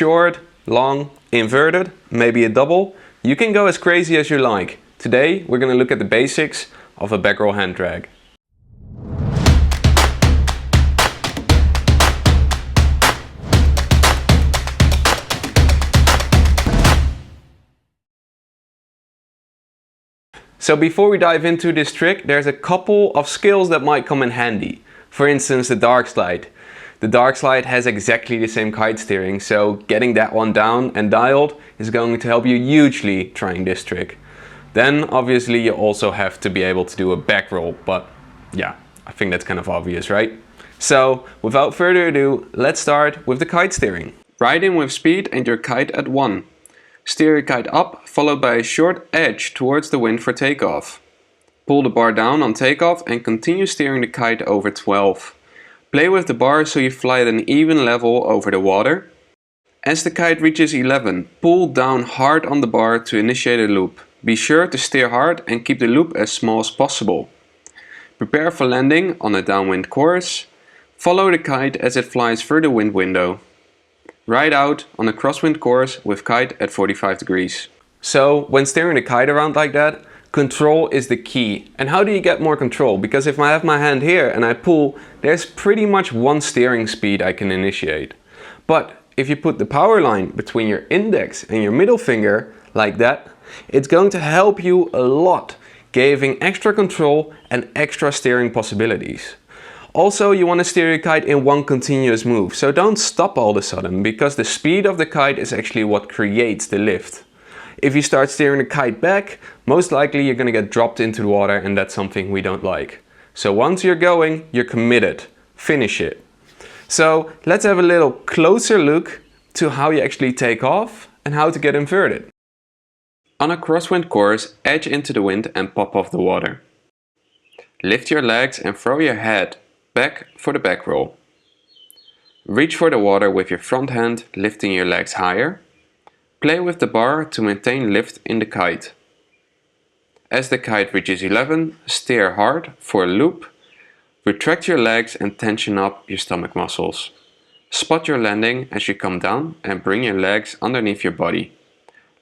short, long, inverted, maybe a double. You can go as crazy as you like. Today we're going to look at the basics of a backroll hand drag. So before we dive into this trick, there's a couple of skills that might come in handy. For instance, the darkslide. The darkslide has exactly the same kite steering, so getting that one down and dialed is going to help you hugely trying this trick. Then obviously you also have to be able to do a back roll, but yeah, I think that's kind of obvious, right? So without further ado, let's start with the kite steering. Ride in with speed and your kite at 1. Steer your kite up, followed by a short edge towards the wind for takeoff. Pull the bar down on takeoff and continue steering the kite over 12. Play with the bar so you fly at an even level over the water. As the kite reaches 11, pull down hard on the bar to initiate a loop. Be sure to steer hard and keep the loop as small as possible. Prepare for landing on a downwind course. Follow the kite as it flies through the wind window. Ride out on a crosswind course with kite at 45 degrees. So when steering the kite around like that, control is the key. And how do you get more control? Because if I have my hand here and I pull, there's pretty much one steering speed I can initiate. But if you put the power line between your index and your middle finger like that, it's going to help you a lot, giving extra control and extra steering possibilities. Also, you want to steer your kite in one continuous move, so don't stop all of a sudden, because the speed of the kite is actually what creates the lift. If you start steering the kite back, most likely you're going to get dropped into the water, and that's something we don't like. So once you're going, you're committed. Finish it. So let's have a little closer look to how you actually take off and how to get inverted. On a crosswind course, edge into the wind and pop off the water. Lift your legs and throw your head back for the back roll. Reach for the water with your front hand, lifting your legs higher. Play with the bar to maintain lift in the kite. As the kite reaches 11, steer hard for a loop. Retract your legs and tension up your stomach muscles. Spot your landing as you come down and bring your legs underneath your body.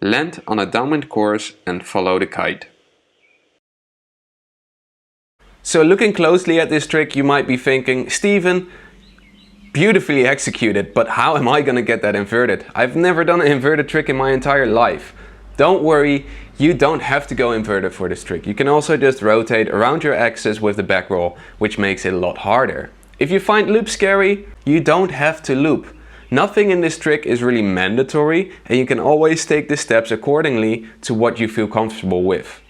Land on a downwind course and follow the kite. So looking closely at this trick, you might be thinking, Steven, beautifully executed, but how am I going to get that inverted? I've never done an inverted trick in my entire life. Don't worry, you don't have to go inverted for this trick. You can also just rotate around your axis with the back roll, which makes it a lot harder. If you find loop scary, you don't have to loop. Nothing in this trick is really mandatory, and you can always take the steps accordingly to what you feel comfortable with.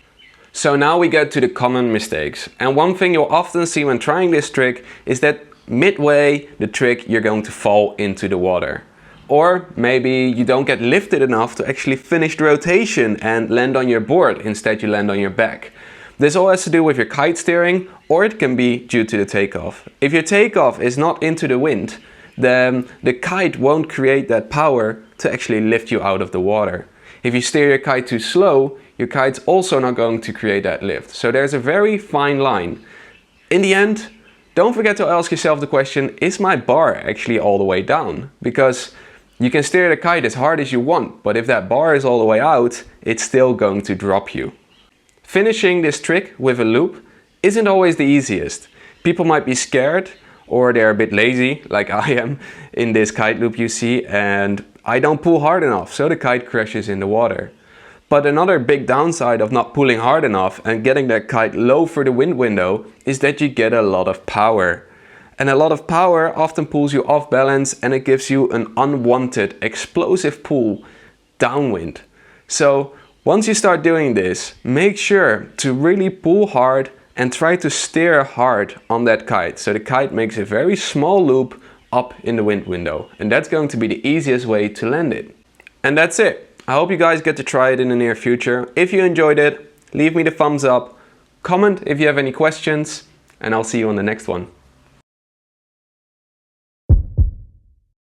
So now we get to the common mistakes. And one thing you'll often see when trying this trick is that midway the trick you're going to fall into the water. Or maybe you don't get lifted enough to actually finish the rotation and land on your board, instead you land on your back. This all has to do with your kite steering, or it can be due to the takeoff. If your takeoff is not into the wind, then the kite won't create that power to actually lift you out of the water. If you steer your kite too slow, your kite's also not going to create that lift. So there's a very fine line. In the end, don't forget to ask yourself the question, is my bar actually all the way down? Because you can steer the kite as hard as you want, but if that bar is all the way out, it's still going to drop you. Finishing this trick with a loop isn't always the easiest. People might be scared, or they're a bit lazy, like I am in this kite loop you see, and I don't pull hard enough, so the kite crashes in the water. But another big downside of not pulling hard enough and getting that kite low for the wind window is that you get a lot of power. And a lot of power often pulls you off balance, and it gives you an unwanted explosive pull downwind. So once you start doing this, make sure to really pull hard and try to steer hard on that kite. So the kite makes a very small loop up in the wind window, and that's going to be the easiest way to land it. And that's it. I hope you guys get to try it in the near future. If you enjoyed it, leave me the thumbs up, comment if you have any questions, and I'll see you on the next one.